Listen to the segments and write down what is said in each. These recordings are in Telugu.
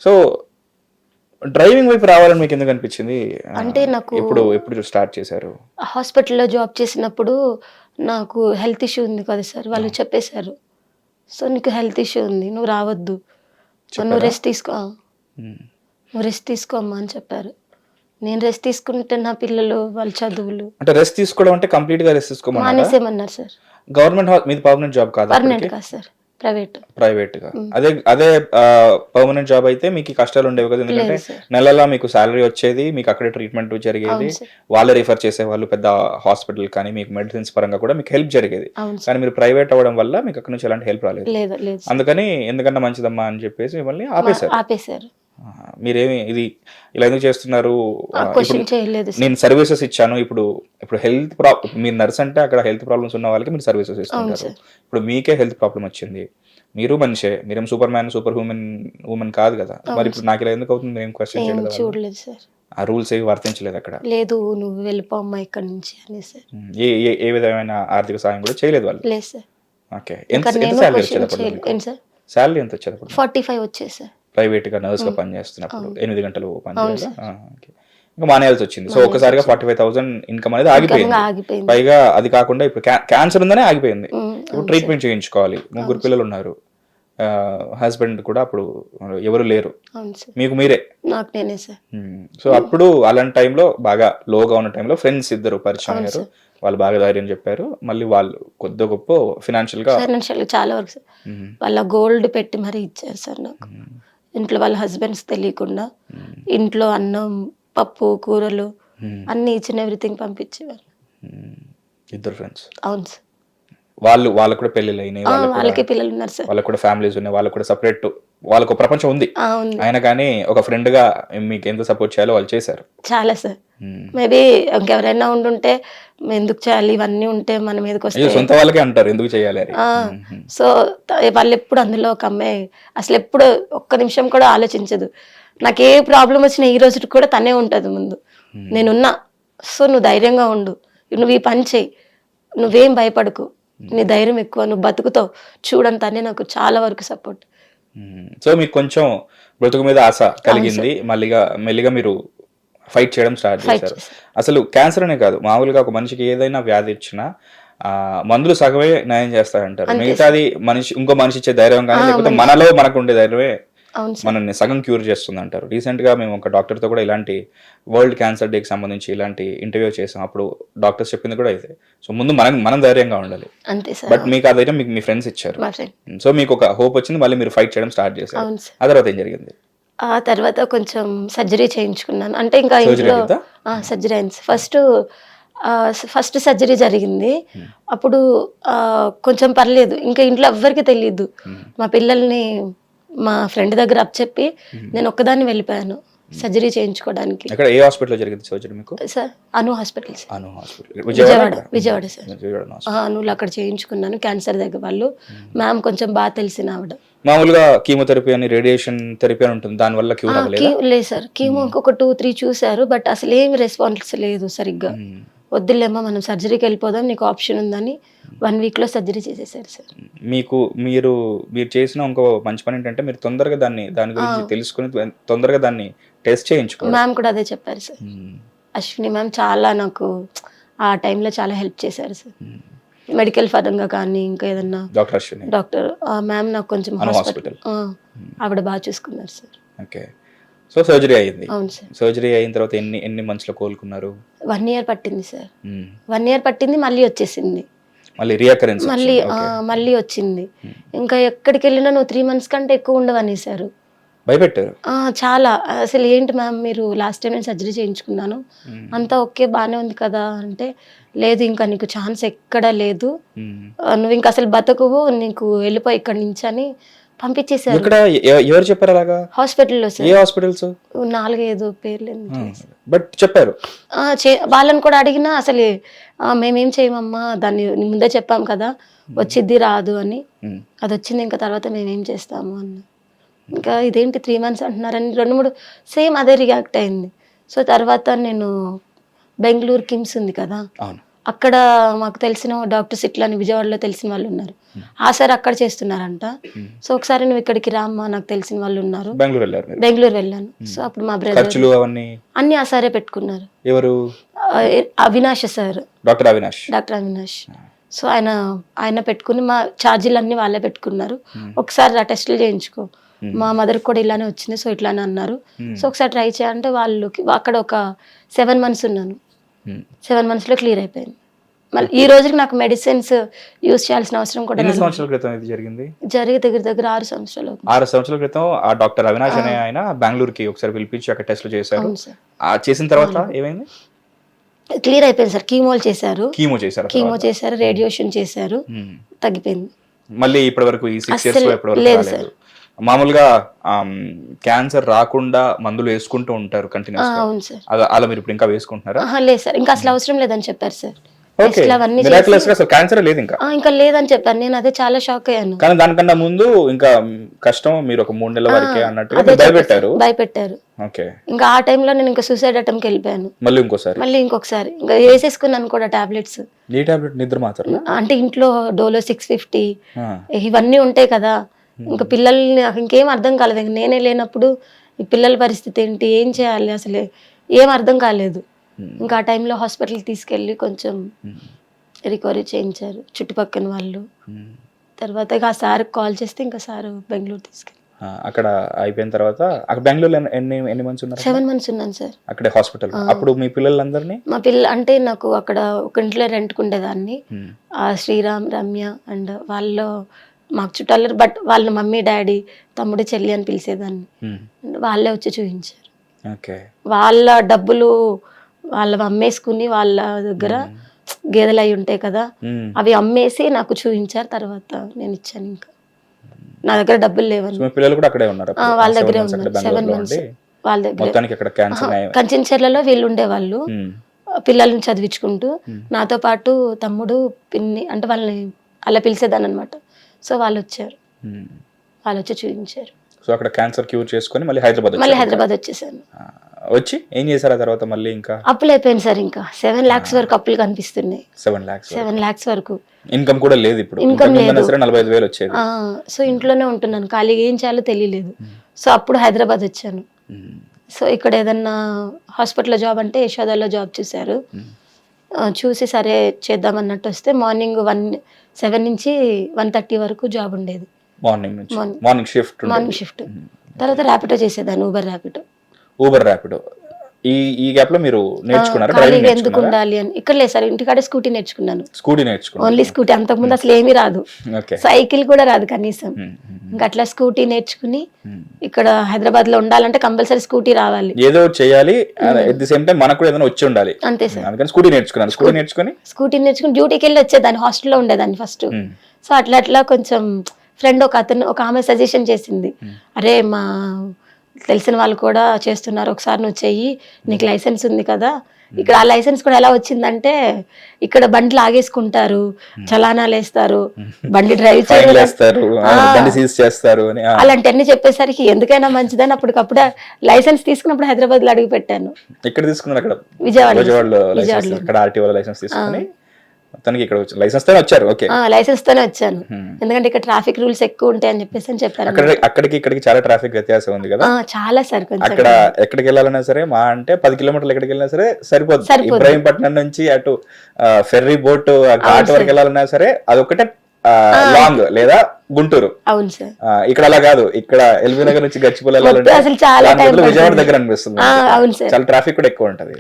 సో డ్రైవింగ్ వైపు రావాలని మీకు ఎందుకు అనిపించింది? అంటే నాకు ఎప్పుడు స్టార్ట్ చేశారు? హాస్పిటల్‌లో జాబ్ చేసినప్పుడు నాకు హెల్త్ ఇష్యూ ఉంది కదా సార్. వాళ్ళు చెప్పేశారు. సో, "నీకు హెల్త్ ఇష్యూ ఉంది. నువ్వు రావద్దు. నువ్వు చెప్పారా? రెస్ట్ తీసుకో." హ్మ్. "నువ్వు రెస్ట్ తీసుకో అమ్మా" అని చెప్పారు. నేను రెస్ట్ తీసుకుంటే నా పిల్లలు, వాళ్ళ చదువులు అంటే రెస్ట్ తీసుకోవడం అంటే కంప్లీట్‌గా రెస్ట్ తీసుకోమన్నారా? మానేసేయమన్నారు సార్. మీది పర్మనెంట్ జాబ్ కాదా పర్మనెంట్ అప్పటికి? కాదు సార్. ప్రైవేట్. ప్రైవేట్‌గా. అదే పర్మనెంట్ జాబ్ అయితే మీకు ఈ కష్టాలు ఉండేవి కదా! ఎందుకంటే లేదు సార్. నెలలా మీకు సాలరీ వచ్చేది. మీకు అక్కడే ట్రీట్మెంట్ జరిగేది. అవును సార్. వాళ్ళే రిఫర్ చేసేవాళ్ళు పెద్ద హాస్పిటల్ కానీ మీకు మెడిసిన్స్ పరంగా కూడా మీకు హెల్ప్ జరిగేది. అవును సార్. కానీ మీరు ప్రైవేట్ అవ్వడం వల్ల మీకు అక్కడి నుంచి ఎలాంటి హెల్ప్ రాలేదు. లేదు. లేదు సార్. అందుకని ఎందుకన్నా మంచిదమ్మా అని చెప్పేసి మిమ్మల్ని ఆపేశారు. ఆపేశారు. మీరేమి ఇలా ఎందుకు చేస్తున్నారు? క్వశ్చన్ ఇప్పుడు చేయలేదు సార్. నేను సర్వీసెస్ ఇచ్చాను. ఇప్పుడు మీరు నర్స్ అంటే అక్కడ హెల్త్ ప్రాబ్లమ్స్ ఉన్న వాళ్ళకి మీరు సర్వీసెస్ ఇస్తుంటారు. సార్. ఇప్పుడు మీకే హెల్త్ ప్రాబ్లం వచ్చింది. మీరు మనిషే. మీరేం సూపర్ మ్యాన్, సూపర్ ఉమెన్ కాదు కదా! మరి ఇప్పుడు నాకు ఇలా ఎందుకు అవుతుంది? నేను క్వశ్చన్ ఏం చేయలేదు. చూడలేదు సార్. ఆ రూల్స్ ఏవి వర్తించలేదు అక్కడ. లేదు నువ్వు వెళ్ళిపో అమ్మా ఇక్కడి నుంచి అని సార్. ఏ విధమైన ఆర్థిక సాయం కూడా చేయలేదు వాళ్ళు. లేదు సార్. ఓకే. ఇంకా ఎంత నేను సాలరీ క్వశ్చన్ వచ్చేది అప్పుడు చేయలేదు. మీకు? ఏంటి సార్? సాలరీ ఎంత వచ్చేది అప్పుడు? 45 వచ్చేది సార్. ప్రైవేట్ గా నర్స్ గా పనిచేస్తున్నప్పుడు 8 గంటలు పని అవును చేయాలా? ఓకే. ఇంకా మానేయాల్సి వచ్చింది. సో ఒక్కసారిగా 45,000 ఇన్కమ్ అనేది ఆగిపోయింది. ఆగిపోయింది. పైగా అది కాకుండా ఇప్పుడు క్యాన్సర్ ఉందనే ఆగిపోయింది. ఇప్పుడు అవును ట్రీట్మెంట్ చేయించుకోవాలి. 3 పిల్లలు ఉన్నారు. హస్బెండ్ కూడా అప్పుడు ఎవరు లేరు. అవును సార్. మీకు మీరే. నాకు నేనే సార్. సో అప్పుడు అలాంటి టైంలో బాగా లోగా ఉన్న టైంలో ఫ్రెండ్స్ ఇద్దరు పరిచయం అయ్యారు. వాళ్ళు బాగా ధైర్యం చెప్పారు. మళ్ళీ వాళ్ళు కొద్ది గొప్ప ఫైనాన్షియల్ గా చాలా వరకు సార్. వాళ్ళ గోల్డ్ పెట్టి మరీ ఇచ్చారు సార్ నాకు. ఇంట్లో వాళ్ళ హస్బెండ్స్ తెలియకుండా ఇంట్లో అన్నం, పప్పు, కూరలు అన్ని ఇచ్చిన ఎవ్రీథింగ్ పంపించేవారు. ఇద్దరు ఫ్రెండ్స్. అవును సార్. వాళ్ళకు కూడా పెళ్ళిళ్ళు అయినాయి. వాళ్ళకి పిల్లలు ఉన్నారు సార్. వాళ్ళకు కూడా ఫ్యామిలీస్ ఉన్నాయి. వాళ్ళకు కూడా సపరేట్ వాళ్ళకు ఒక ప్రపంచం ఉంది. ఉంది. అయినా కానీ ఒక ఫ్రెండ్ గా మీకు ఎంత సపోర్ట్ చేయాలో వాళ్ళు చేశారు. చాలా సార్. మేబీ ఇంకెవరైనా ఉండుంటే ఎందుకు చేయాలి ఇవన్నీ ఉంటే మన మీదకి వస్తే సొంత వాళ్ళకే అంటారు ఎందుకు చేయాలి అని. సో వాళ్ళు ఎప్పుడు అందులో ఒక అమ్మాయి అసలు ఎప్పుడు ఒక్క నిమిషం కూడా ఆలోచించదు. నాకు ఏ ప్రాబ్లం వచ్చినా ఈ రోజు కూడా తనే ఉంటుంది ముందు. నేనున్నా, సో నువ్వు ధైర్యంగా ఉండు, నువ్వు ఈ పని చేయి, నువ్వేం భయపడకు, నీ ధైర్యం ఎక్కువ, నువ్వు బతుకుతావు చూడని తనే నాకు చాలా వరకు సపోర్ట్. సో మీకు కొంచెం బ్రతుకు మీద ఆశ కలిగింది. మెల్లిగా మీరు ఫైట్ చేయడం స్టార్ట్ చేశారు. అసలు క్యాన్సర్ అనే కాదు, మామూలుగా ఒక మనిషికి ఏదైనా వ్యాధి ఇచ్చినా మందులు సగమే నయం చేస్తారంటారు. మిగతాది ఇంకో మనిషి ఇచ్చే ధైర్యం కానీ లేకపోతే మనకు ఉండే ధైర్యమే మనల్ని సగం క్యూర్ చేస్తుంది అంటారు. రీసెంట్ గా మేము ఒక డాక్టర్ తో కూడా ఇలాంటి వరల్డ్ క్యాన్సర్ డేకి సంబంధించి ఇలాంటి ఇంటర్వ్యూ చేసాం. అప్పుడు డాక్టర్స్ చెప్పింది కూడా అయితే, సో ముందు మనం ధైర్యంగా ఉండాలి. బట్ మీకు ఆ ధైర్యం మీ ఫ్రెండ్స్ ఇచ్చారు. సో మీకు ఒక హోప్ వచ్చింది, మళ్ళీ మీరు ఫైట్ చేయడం స్టార్ట్ చేశారు. ఆ తర్వాత ఏం జరిగింది? ఆ తర్వాత కొంచెం సర్జరీ చేయించుకున్నాను. అంటే ఇంకా ఇంట్లో సర్జరీ అయింది. ఫస్ట్ సర్జరీ జరిగింది. అప్పుడు కొంచెం పర్లేదు, ఇంకా ఇంట్లో ఎవ్వరికి తెలియదు. మా పిల్లల్ని మా ఫ్రెండ్ దగ్గర అప్పచెప్పి నేను ఒక్కదాన్ని వెళ్ళిపోయాను సర్జరీ చేయించుకోవడానికి. ఏ హాస్పిటల్ జరిగింది సర్జరీ మీకు? సార్ అను హాస్పిటల్. విజయవాడ సార్. అనులో అక్కడ చేయించుకున్నాను. క్యాన్సర్ దగ్గర వాళ్ళు మ్యామ్ కొంచెం బాగా తెలిసిన ఆవిడ. మామూలుగా కీమోథెరపీ అని రేడియేషన్ థెరపీ అని ఉంటుంది, దాని వల్ల క్యూర్ అవ్వలేదా? లేదు సార్, కీమో ఒక 2-3 చూసారు, బట్ అసలు ఏమి రెస్పాన్స్ లేదు సరిగ్గా. వద్దులేమ్మా మనం సర్జరీకి వెళ్ళిపోదాం, నీకు ఆప్షన్ ఉందని 1 week లో సర్జరీ చేసేసారు సార్. మీరు చేసిన ఇంకో మంచి పని ఏంటంటే మీరు తొందరగా దాని గురించి తెలుసుకుని తొందరగా దాన్ని టెస్ట్ చేయించుకోవాలి. మ్యామ్ కూడా అదే చెప్పారు సార్. అశ్విని మ్యామ్ చాలా నాకు ఆ టైంలో చాలా హెల్ప్ చేశారు సార్. మెడికల్ పరంగా కానీ ఇంకా ఏదన్నా డాక్టర్ మ్యామ్ నాకు కొంచెం హాస్పిటల్ ఆవిడ బాగా చూసుకున్నారు సార్. ఓకే. సో సర్జరీ అయ్యింది. అవును సార్. సర్జరీ అయిన తర్వాత ఎన్ని మంత్స్ లో కోలుకున్నారు? 1 year పట్టింది సార్. 1 year పట్టింది, మళ్ళీ వచ్చేసింది. మళ్ళీ వచ్చింది. ఇంకా ఎక్కడికి వెళ్ళినా నువ్వు 3 months కంటే ఎక్కువ ఉండవు అనేసారు. భయపెట్టారు చాలా. అసలు ఏంటి మ్యామ్ మీరు లాస్ట్ టైం నేను సర్జరీ చేయించుకున్నాను, అంతా ఓకే బాగానే ఉంది కదా అంటే, లేదు ఇంకా నీకు ఛాన్స్ ఎక్కడా లేదు, నువ్వు ఇంకా అసలు బతకువు, నీకు వెళ్ళిపోయి ఇక్కడి నుంచి అని పంపించేశారు. ఎవరు చెప్పారు అలాగా? హాస్పిటల్లో సార్. ఏ హాస్పిటల్స్? 4-5 పేర్లు బట్ చెప్పారు. వాళ్ళని కూడా అడిగినా అసలు మేమేం చేయమమ్మా, దాన్ని ముందే చెప్పాం కదా వచ్చిద్ది రాదు అని, అది వచ్చింది ఇంకా తర్వాత మేమేం చేస్తాము అన్న. ఇంకా ఇదేంటి 3 months అంటున్నారని 2-3 సేమ్ అదే రియాక్ట్ అయింది. సో తర్వాత నేను బెంగళూరు కిమ్స్ ఉంది కదా, అక్కడ మాకు తెలిసిన డాక్టర్స్ ఇట్లా అని విజయవాడలో తెలిసిన వాళ్ళు ఉన్నారు. ఆ సార్ అక్కడ చేస్తున్నారంట. సో ఒకసారి నువ్వు ఇక్కడికి రామ్మా, నాకు తెలిసిన వాళ్ళు ఉన్నారు. బెంగళూరు వెళ్ళాను. సో అప్పుడు మా బ్రదర్ అన్ని ఆ సారే పెట్టుకున్నారు. ఎవరు? Avinash sir, doctor Avinash. So ఆయన పెట్టుకుని మా ఛార్జీలు అన్ని వాళ్ళే పెట్టుకున్నారు. ఒకసారి ఆ టెస్టులు చేయించుకో, మా మదర్ కూడా ఇలానే వచ్చింది, సో ఇట్లానే అన్నారు. సో ఒకసారి ట్రై చేయాలంటే వాళ్ళకి అక్కడ ఒక 7 months ఉన్నాను. 7 months లో క్లియర్ అయిపోయింది. మళ్ళీ ఈ రోజుకి నాకు మెడిసిన్స్ యూజ్ చేయాల్సిన అవసరం కూడా. ఎన్ని సంవత్సరాల క్రితం ఇది జరిగింది? దగ్గర 6 సంవత్సరాలు. 6 సంవత్సరాల క్రితం ఆ డాక్టర్ అవినాష్ అనే ఆయన బెంగళూరుకి ఒకసారి పిలిపించి అక్కడ టెస్టులు చేశారు. చేసిన తర్వాత ఏమైంది? క్లియర్ అయిపోయింది సార్. కీమో చేశారు, రేడియేషన్ చేశారు, తగ్గిపోయింది. మళ్ళీ ఇప్పటి వరకు ఈ 6 years లేదు సార్. మామూలుగా క్యాన్సర్ రాకుండా మందులు వేసుకుంటూ ఉంటారు కంటిన్యూస్ గా. అవును సార్. అలా మీరు ఇప్పుడు ఇంకా వేసుకుంటున్నారా? లేదు సార్, ఇంకా అసలు అవసరం లేదని చెప్పారు సార్. క్యాన్సర్ లేదు ఇంకా లేదని చెప్పారు. నేను అదే చాలా షాక్ అయ్యాను. కానీ దానికన్నా ముందు ఇంకా కష్టం, మీరు ఒక 3 నెలల వరకే అన్నట్టుగా భయపెట్టారు. ఇంకా ఆ టైంలో నేను ఇంకా సూసైడ్ అటెంప్ట్కి వెళ్ళిపోయాను. మళ్ళీ ఇంకొకసారి ఇంకా వేసేసుకున్నాను కూడా టాబ్లెట్స్. నిద్ర మాత్రం అంటే ఇంట్లో డోలో 650 ఇవన్నీ ఉంటాయి కదా. ఇంకా పిల్లల్ని నాకు ఇంకేం అర్థం కాలేదు. నేనే లేనప్పుడు ఈ పిల్లల పరిస్థితి ఏంటి, ఏం చేయాలి, అసలు ఏం అర్థం కాలేదు. ఇంకా ఆ టైంలో హాస్పిటల్కి తీసుకెళ్ళి కొంచెం రికవరీ చేయించారు చుట్టుపక్కల వాళ్ళు. తర్వాత ఇక ఆ సార్కి కాల్ చేస్తే ఇంకా సార్ బెంగళూరు తీసుకెళ్ళి అక్కడ అయిపోయిన తర్వాత అక్కడ బెంగళూరులో ఎన్ని మంత్స్ ఉన్నారు? 7 months ఉన్నాను సార్ అక్కడే హాస్పిటల్. అప్పుడు మీ పిల్లలందరినీ? మా అంటే నాకు అక్కడ ఒక ఇంట్లో రెంట్కు ఉండేదాన్ని. శ్రీరామ్, రమ్య అండ్ వాళ్ళు మాకు చుట్టాలు. బట్ వాళ్ళ మమ్మీ, డాడీ, తమ్ముడు, చెల్లి అని పిలిచేదాన్ని. వాళ్ళే వచ్చి చూపించారు. వాళ్ళ డబ్బులు వాళ్ళు అమ్మేసుకుని వాళ్ళ దగ్గర గేదెలు అయి ఉంటాయి కదా, అవి అమ్మేసి నాకు చూపించారు. తర్వాత నేను ఇచ్చాను. ఇంకా నా దగ్గర డబ్బులు లేవని. వాళ్ళ దగ్గరే ఉన్నారు 7 months. వాళ్ళ దగ్గర కంచెన్చెర్లలో వీళ్ళు ఉండేవాళ్ళు. పిల్లల్ని చదివించుకుంటూ నాతో పాటు తమ్ముడు, పిన్ని అంటే వాళ్ళని అలా పిలిచేదాన్ని అనమాట. సో వాళ్ళు వచ్చారు, వాళ్ళు వచ్చి చూపించారు. సో అక్కడ క్యాన్సర్ క్యూర్ చేసుకొని మళ్ళీ హైదరాబాద్ వచ్చేసాను. వచ్చి ఏం చేశారు ఆ తర్వాత? మళ్ళీ ఇంకా అప్పులు అయిపోయింది సార్. ఇంకా 7 lakhs వరకు అప్పులు కనిపిస్తున్నాయి. 7 lakhs వరకు ఇన్కమ్ కూడా లేదు ఇప్పుడు. ఇన్కమ్ లేదు. 45,000 వచ్చేది. సో ఇంట్లోనే ఉంటున్నాను, ఖాళీగా ఏం చేయాలో తెలియలేదు. సో అప్పుడు హైదరాబాద్ వచ్చాను. సో ఇక్కడ ఏదన్నా హాస్పిటల్లో జాబ్ అంటే యశోదాలో జాబ్ చూశారు. చూసి సరే చేద్దాం అన్నట్టు వస్తే మార్నింగ్ 7 నుంచి 1:30 వరకు జాబ్ ఉండేది. Morning shift. తర్వాత ర్యాపిడో చేసేదాన్ని, ఊబర్ ర్యాపిడో. ఈ గ్యాప్ లో మీరు నేర్చుకున్నారా? ఎందుకు ఉండాలి అని. ఇక్కడ లేదు సార్, ఇంటికాడే స్కూటీ నేర్చుకున్నాను. Only scooty. అంతకుముందు అసలు ఏమీ రాదు, సైకిల్ కూడా రాదు కనీసం. ఇంకా అట్లా స్కూటీ నేర్చుకుని ఇక్కడ హైదరాబాద్ లో ఉండాలంటే కంపల్సరీ స్కూటీ రావాలి, ఏదో చేయాలి. అట్ ది సేమ్ టైం మనకు కూడా ఏదైనా వచ్చి ఉండాలి. అంతే సార్. అందుకని స్కూటీ నేర్చుకుని డ్యూటీకి వెళ్ళి వచ్చేదాన్ని. హాస్టల్లో ఉండేదాన్ని ఫస్ట్. సో అట్లా కొంచెం ఫ్రెండ్ ఒక ఆమె సజెషన్ చేసింది, అరే మా తెలిసిన వాళ్ళు కూడా చేస్తున్నారు, ఒకసారి నువ్వు చెయ్యి, నీకు లైసెన్స్ ఉంది కదా. ఇక్కడ ఆ లైసెన్స్ కూడా ఎలా వచ్చిందంటే ఇక్కడ బండ్లు ఆగేసుకుంటారు, చలానాలు వేస్తారు, బండి డ్రైవ్ చేస్తారు, అలాంటివన్నీ చెప్పేసరికి ఎందుకైనా మంచిదని అప్పటికప్పుడు లైసెన్స్ తీసుకున్నప్పుడు హైదరాబాద్ లో అడుగు పెట్టాను. విజయవాడలో లైసెన్స్ తోనే వచ్చాను. ఎందుకంటే ఇక్కడ ట్రాఫిక్ రూల్స్ ఎక్కువ ఉంటాయి అని చెప్పేసి అని చెప్పారు. అక్కడికి ఇక్కడికి చాలా ట్రాఫిక్ వ్యత్యాసం ఉంది కదా. చాలా సార్. అక్కడ ఎక్కడికి వెళ్ళాలన్నా సరే మా అంటే 10 kilometers ఎక్కడికి వెళ్ళినా సరే సరిపోతుంది. ఇబ్రాహీంపట్నం నుంచి అటు ఫెర్రీ బోట్ ఘాట్ వరకు వెళ్ళాలన్నా సరే అదొకటే లాంగ్, లేదా గుంటూరు. అవును సార్. ఇక్కడ అలా కాదు. ఇక్కడ ఎల్బీ నగర్ నుంచి గచ్చిబౌలి విజయవాడ దగ్గర అనిపిస్తుంది. చాలా ట్రాఫిక్ కూడా ఎక్కువ ఉంటది.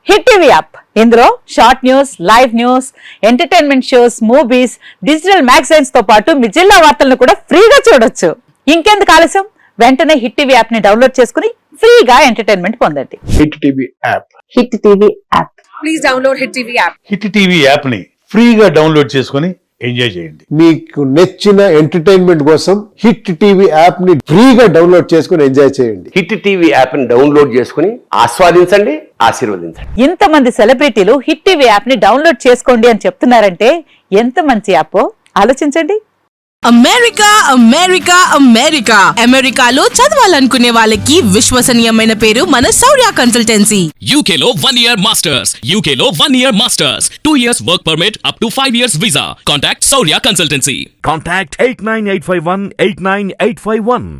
హిట్ టీవీ యాప్, ఇందులో short news, live news, entertainment shows, movies, digital magazines తో పాటు మీ జిల్లా వార్తలను కూడా ఫ్రీగా చూడొచ్చు. ఇంకెందుకు ఆలస్యం, వెంటనే హిట్ టీవీ యాప్ ని డౌన్లోడ్ చేసుకుని ఫ్రీగా ఎంటర్టైన్మెంట్ పొందండి. Hit TV app. Hit TV app. Please download hit TV app. Hit TV app ని ఫ్రీగా డౌన్లోడ్ చేసుకుని ఎంజాయ్ చేయండి. మీకు నచ్చిన ఎంటర్టైన్మెంట్ కోసం హిట్ టీవీ యాప్ ని ఫ్రీగా డౌన్లోడ్ చేసుకుని ఎంజాయ్ చేయండి. హిట్ టీవీ యాప్ ని డౌన్లోడ్ చేసుకుని ఆస్వాదించండి, ఆశీర్వదించండి. ఇంతమంది సెలబ్రిటీలు హిట్ టీవీ యాప్ ని డౌన్లోడ్ చేసుకోండి అని చెప్తున్నారంటే ఎంత మంచి యాప్ ఆలోచించండి. అమెరికా అమెరికా అమెరికా అమెరికాలో చదవాలనుకునే వాళ్ళకి విశ్వసనీయమైన పేరు మన శౌర్య consultancy. UK Law 1 Year Masters. UK Law 1 Year Masters. 2 years work permit up to 5 years visa. Contact Saurya Consultancy. Contact 89851 89851.